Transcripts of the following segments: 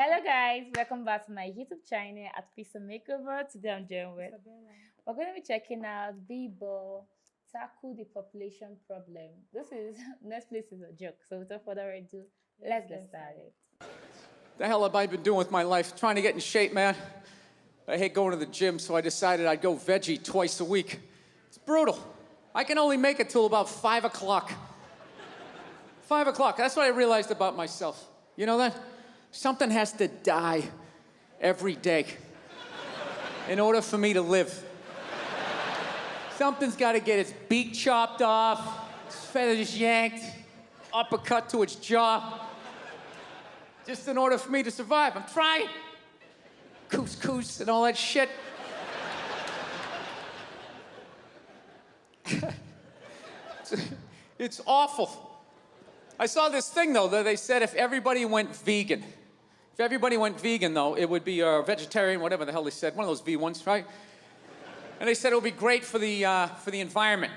Hello guys, welcome back to my YouTube channel at Pizza Makeover. Today I'm joined with we're going to be checking out Burr tackle the population problem. This is next place is a joke. So without further ado, let's get started. The hell have I been doing with my life? Trying to get in shape, man. I hate going to the gym, so I decided I'd go veggie twice a week. It's brutal. I can only make it till about 5 o'clock. 5 o'clock, that's what I realized about myself. You know that? Something has to die every day in order for me to live. Something's got to get its beak chopped off, its feathers yanked, uppercut to its jaw, just in order for me to survive. I'm trying. Couscous and all that shit. It's awful. I saw this thing, though, that they said if everybody went vegan, though, it would be a vegetarian, whatever the hell they said, one of those V ones, right? And they said it would be great for the environment,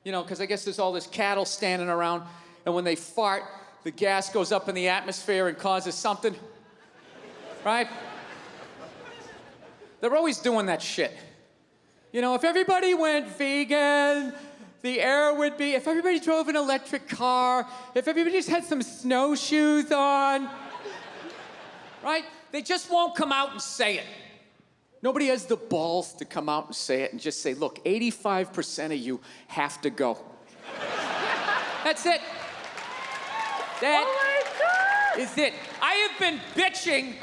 you know, because I guess there's all this cattle standing around, and when they fart, the gas goes up in the atmosphere and causes something, right? They're always doing that shit. You know, if everybody went vegan, the air would be, if everybody drove an electric car, if everybody just had some snowshoes on, right? They just won't come out and say it. Nobody has the balls to come out and say it and just say, look, 85% of you have to go. That's it. That is it. I have been bitching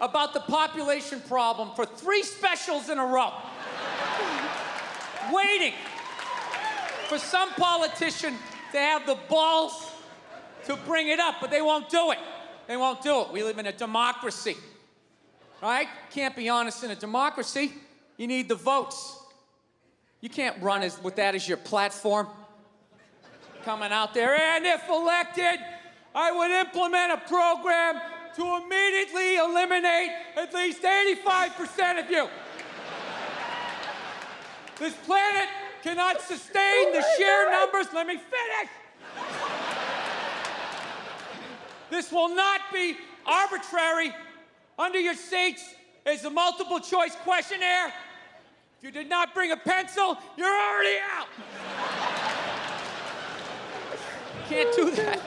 about the population problem for 3 specials in a row. Waiting for some politician to have the balls to bring it up, but they won't do it. They won't do it. We live in a democracy, right? Can't be honest in a democracy. You need the votes. You can't run with that as your platform. Coming out there, and if elected, I would implement a program to immediately eliminate at least 85% of you. This planet cannot sustain the sheer numbers. Let me finish. This will not be arbitrary. Under your seats is a multiple choice questionnaire. If you did not bring a pencil, you're already out. Can't do that.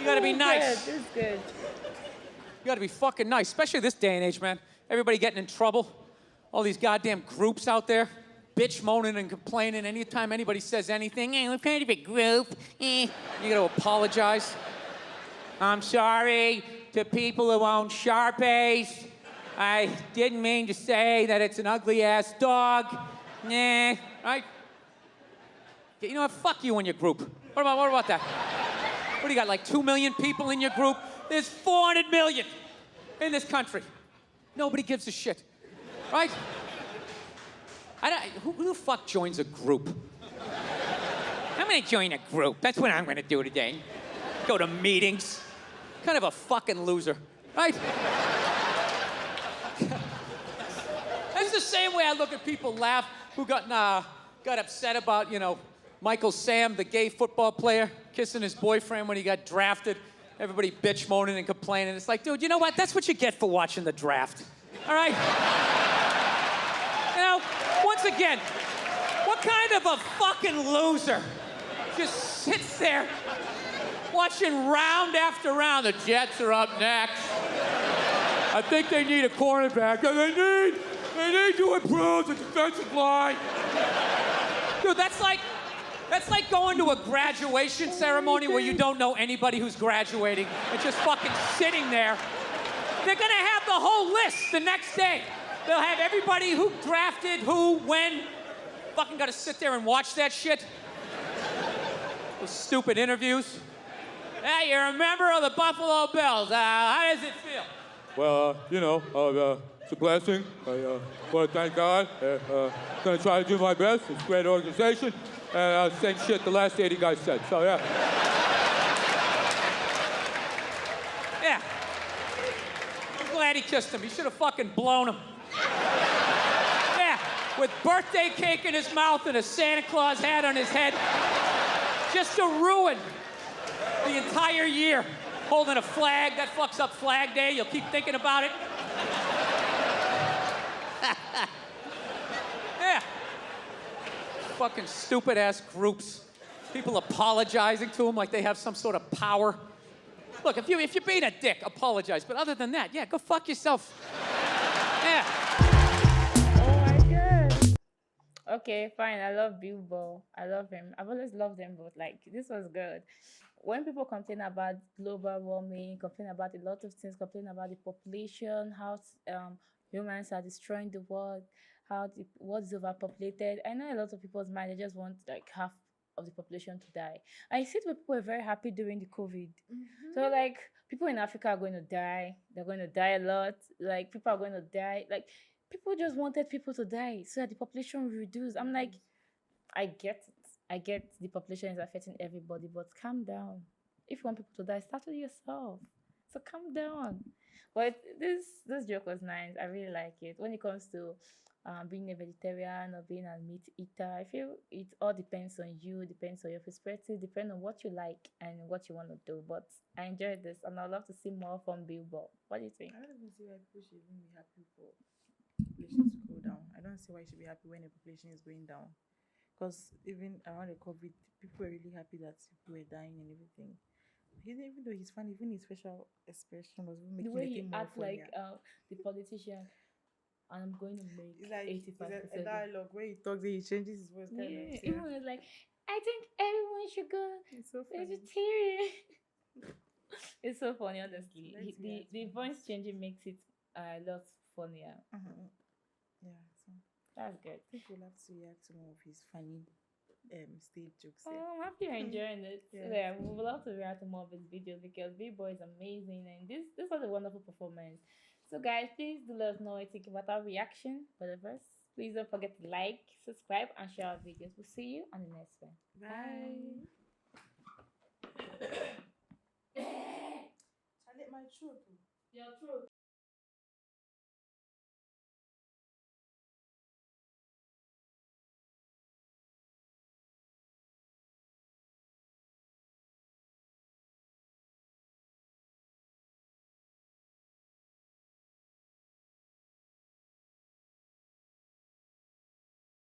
You gotta be nice. This is good. You gotta be fucking nice, especially this day and age, man. Everybody getting in trouble. All these goddamn groups out there, bitch moaning and complaining. Anytime anybody says anything, hey, we're part of a group, you gotta apologize. I'm sorry to people who own Sharpies. I didn't mean to say that it's an ugly-ass dog. Nah, right? You know what? Fuck you and your group. What about that? What do you got, like 2 million people in your group? There's 400 million in this country. Nobody gives a shit, right? Who the fuck joins a group? I'm gonna join a group. That's what I'm gonna do today. Go to meetings. Kind of a fucking loser, right? That's the same way I look at people laugh who got upset about, you know, Michael Sam, the gay football player, kissing his boyfriend when he got drafted. Everybody bitch moaning and complaining. It's like, dude, you know what? That's what you get for watching the draft, all right? You know, once again, what kind of a fucking loser just sits there watching round after round? The Jets are up next. I think they need a cornerback. They need to improve the defensive line. Dude, that's like going to a graduation ceremony where you don't know anybody who's graduating and just fucking sitting there. They're gonna have the whole list the next day. They'll have everybody who drafted, who, when. Fucking gotta sit there and watch that shit. Those stupid interviews. Hey, you're a member of the Buffalo Bills. How does it feel? Well, you know, it's a blessing. I want to thank God. Gonna try to do my best. It's a great organization. And same shit the last 80 guys said, so yeah. Yeah. I'm glad he kissed him. He should have fucking blown him. Yeah, with birthday cake in his mouth and a Santa Claus hat on his head. Just to ruin the entire year. holding a flag. That fucks up Flag Day. You'll keep thinking about it. Yeah. Fucking stupid-ass groups. People apologizing to them like they have some sort of power. Look, if you're being a dick, apologize. But other than that, yeah, go fuck yourself. Yeah. Oh my god. Okay, fine. I love Bilbo. I love him. I've always loved them both. Like, this was good. When people complain about global warming, complain about a lot of things, complain about the population, how humans are destroying the world, how the world is overpopulated. I know a lot of people's mind, they just want like half of the population to die. I see people were very happy during the COVID. So like people in Africa are going to die. They're going to die a lot. Like people are going to die. Like people just wanted people to die so that the population will reduce. I'm like, I get it. I get the population is affecting everybody, but calm down. If you want people to die, start with yourself. So calm down. But this joke was nice. I really like it. When it comes to being a vegetarian or being a meat eater, I feel it all depends on you, depends on your perspective, depends on what you like and what you want to do. But I enjoyed this, and I'd love to see more from Bilbo. What do you think? I don't even see why people should even be happy for population to go down. I don't see why you should be happy when the population is going down. Because even around the COVID, people were really happy that people were dying and everything. Even though he's funny, even his facial expression was even The making way it he more acts funnier. like the politician, and I'm going to make It's like 85%. it's a dialogue where he talks, he changes his voice. Kind of, Yeah, yeah. even when it's like, I think everyone should go It's so funny. vegetarian. It's so funny, honestly. Let's The voice changing makes it a lot funnier. Yeah, so That's good. I think we'll have to react to more of his funny stage jokes. Oh, Yeah. I'm happy you're enjoying it. Yeah. Yeah, we would love to react to more of his videos because Big Boy is amazing and this was a wonderful performance. So guys, please do let us know what you think about our reaction. But first, please don't forget to like, subscribe, and share our videos. We'll see you on the next one. Bye. I let my throat. Your throat.